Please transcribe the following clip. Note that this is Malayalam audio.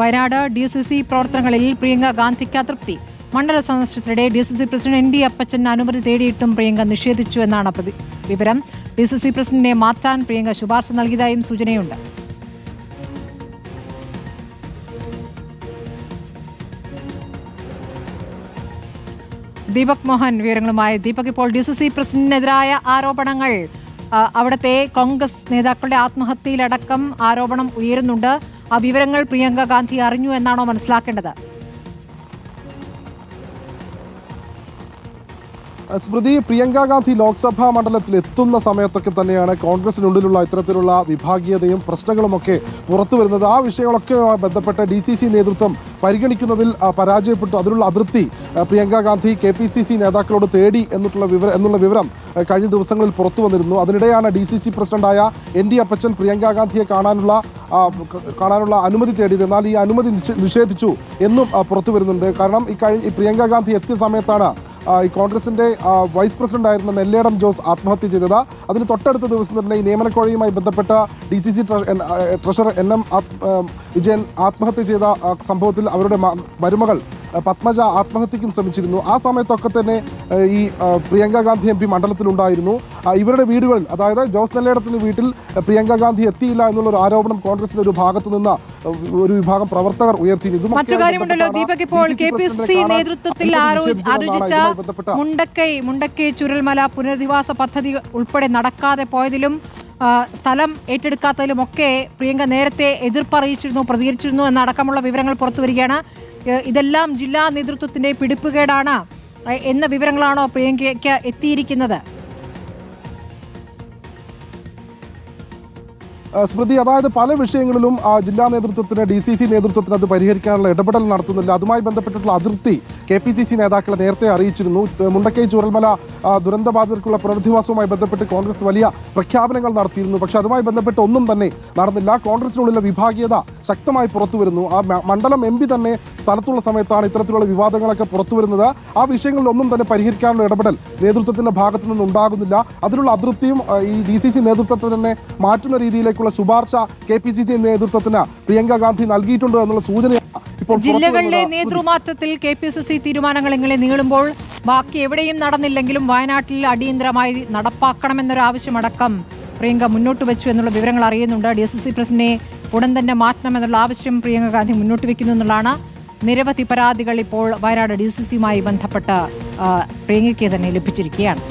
വയനാട് DCC പ്രവർത്തനങ്ങളിൽ പ്രിയങ്ക ഗാന്ധിക്ക് അതൃപ്തി. മണ്ഡല സന്ദർശനത്തിനിടെ DCC പ്രസിഡന്റ് ND അപ്പച്ചൻ അനുമതി തേടിയിട്ടും പ്രിയങ്ക നിഷേധിച്ചു എന്നാണ് വിവരം. DCC പ്രസിഡന്റിനെ മാറ്റാൻ പ്രിയങ്ക ശുപാർശ നൽകിയതായും സൂചനയുണ്ട്. ദീപക് മോഹൻ വിവരങ്ങളുമായി. ദീപക്, ഇപ്പോൾ DCC പ്രസിഡന്റിനെതിരായ ആരോപണങ്ങൾ, അവിടുത്തെ കോൺഗ്രസ് നേതാക്കളുടെ ആത്മഹത്യയിലടക്കം ആരോപണം ഉയരുന്നുണ്ട്. ആ വിവരങ്ങൾ പ്രിയങ്ക ഗാന്ധി അറിഞ്ഞു എന്നാണോ മനസ്സിലാക്കേണ്ടത്? സ്മൃതി, പ്രിയങ്ക ഗാന്ധി ലോക്സഭാ മണ്ഡലത്തിൽ എത്തുന്ന സമയത്തൊക്കെ തന്നെയാണ് കോൺഗ്രസിനുള്ളിലുള്ള ഇത്തരത്തിലുള്ള വിഭാഗീയതയും പ്രശ്നങ്ങളുമൊക്കെ പുറത്തു വരുന്നത്. ആ വിഷയങ്ങളൊക്കെ ബന്ധപ്പെട്ട് DCC നേതൃത്വം പരിഗണിക്കുന്നതിൽ പരാജയപ്പെട്ടു. അതിനുള്ള അതൃപ്തി പ്രിയങ്ക ഗാന്ധി KPCC നേതാക്കളോട് തേടി എന്നുള്ള വിവരം കഴിഞ്ഞ ദിവസങ്ങളിൽ പുറത്തു വന്നിരുന്നു. അതിനിടെയാണ് DCC പ്രസിഡന്റായ ND അപ്പച്ചൻ പ്രിയങ്ക ഗാന്ധിയെ കാണാനുള്ള അനുമതി തേടിയത്. എന്നാൽ ഈ അനുമതി നിഷേധിച്ചു എന്നും പുറത്തു വരുന്നുണ്ട്. കാരണം ഈ പ്രിയങ്ക ഗാന്ധി എത്തിയ സമയത്താണ് ഈ കോൺഗ്രസിന്റെ വൈസ് പ്രസിഡന്റ് ആയിരുന്ന നെല്ലേടം ജോസ് ആത്മഹത്യ ചെയ്തത്. അതിന് തൊട്ടടുത്ത ദിവസം തന്നെ ഈ നിയമനക്കോഴയുമായി ബന്ധപ്പെട്ട DCC ട്രഷറർ NM വിജയൻ ആത്മഹത്യ ചെയ്ത സംഭവത്തിൽ അവരുടെ മരുമകൾ പത്മജ ആത്മഹത്യക്കും ശ്രമിച്ചിരുന്നു. ആ സമയത്തൊക്കെ തന്നെ ഈ പ്രിയങ്ക ഗാന്ധി MP മണ്ഡലത്തിലുണ്ടായിരുന്നു. ഇവരുടെ വീടുകളിൽ, അതായത് ജോസ് നെല്ലേടത്തിന്റെ വീട്ടിൽ പ്രിയങ്ക ഗാന്ധി എത്തിയില്ല എന്നുള്ളൊരു ആരോപണം കോൺഗ്രസിന്റെ ഒരു ഭാഗത്തു നിന്ന് ഒരു വിഭാഗം പ്രവർത്തകർ ഉയർത്തിയിരുന്നു. മറ്റു കാര്യമുണ്ടല്ലോ ദീപക്, ഇപ്പോൾ KPCC നേതൃത്വത്തിൽ ആലോചിച്ച മുണ്ടക്കൈ ചുരൽമല പുനരധിവാസ പദ്ധതി ഉൾപ്പെടെ നടക്കാതെ പോയതിലും സ്ഥലം ഏറ്റെടുക്കാത്തതിലുമൊക്കെ പ്രിയങ്ക നേരത്തെ എതിർപ്പറിയിച്ചിരുന്നു, പ്രതികരിച്ചിരുന്നു എന്നടക്കമുള്ള വിവരങ്ങൾ പുറത്തുവരികയാണ്. ഇതെല്ലാം ജില്ലാ നേതൃത്വത്തിന്റെ പിടിപ്പുകേടാണ് എന്ന വിവരങ്ങളാണോ പ്രിയങ്കയ്ക്ക് എത്തിയിരിക്കുന്നത്? സ്മൃതി, അതായത് പല വിഷയങ്ങളിലും ജില്ലാ നേതൃത്വത്തിന് DCC നേതൃത്വത്തിന് അത് പരിഹരിക്കാനുള്ള ഇടപെടൽ നടത്തുന്നില്ല. അതുമായി ബന്ധപ്പെട്ടിട്ടുള്ള അതൃപ്തി KPCC നേതാക്കളെ നേരത്തെ അറിയിച്ചിരുന്നു. മുണ്ടക്കൈ ചുരൽമല ദുരന്തബാധിതർക്കുള്ള പുനരധിവാസവുമായി ബന്ധപ്പെട്ട് കോൺഗ്രസ് വലിയ പ്രഖ്യാപനങ്ങൾ നടത്തിയിരുന്നു. പക്ഷെ അതുമായി ബന്ധപ്പെട്ട് ഒന്നും തന്നെ നടന്നില്ല. കോൺഗ്രസിനുള്ളിലെ വിഭാഗീയത ശക്തമായി പുറത്തു വരുന്നു. ആ മണ്ഡലം MP തന്നെ സ്ഥലത്തുള്ള സമയത്താണ് ഇത്തരത്തിലുള്ള വിവാദങ്ങളൊക്കെ പുറത്തു വരുന്നത്. ആ വിഷയങ്ങളിലൊന്നും തന്നെ പരിഹരിക്കാനുള്ള ഇടപെടൽ നേതൃത്വത്തിന്റെ ഭാഗത്തു നിന്ന് ഉണ്ടാകുന്നില്ല. അതിനുള്ള അതൃപ്തിയും ഈ DCC നേതൃത്വത്തെ തന്നെ മാറ്റുന്ന രീതിയിലേക്കുള്ള ശുപാർശ KPCC നേതൃത്വത്തിന് പ്രിയങ്ക ഗാന്ധി നൽകിയിട്ടുണ്ട് എന്നുള്ള സൂചന ജില്ലകളിലെ നേതൃമാറ്റത്തിൽ KPCC തീരുമാനങ്ങൾ ഇങ്ങനെ നീളുമ്പോൾ ബാക്കി എവിടെയും നടന്നില്ലെങ്കിലും വയനാട്ടിൽ അടിയന്തരമായി നടപ്പാക്കണമെന്നൊരു ആവശ്യമടക്കം പ്രിയങ്ക മുന്നോട്ട് വെച്ചു എന്നുള്ള വിവരങ്ങൾ അറിയുന്നുണ്ട്. DCC പ്രസിഡന്റിനെ ഉടൻ തന്നെ മാറ്റണമെന്നുള്ള ആവശ്യം പ്രിയങ്ക ഗാന്ധി മുന്നോട്ട് വെക്കുന്നു എന്നുള്ളതാണ്. നിരവധി പരാതികൾ ഇപ്പോൾ വയനാട് DCCയുമായി ബന്ധപ്പെട്ട് പ്രിയങ്കയ്ക്ക് തന്നെ ലഭിച്ചിരിക്കുകയാണ്.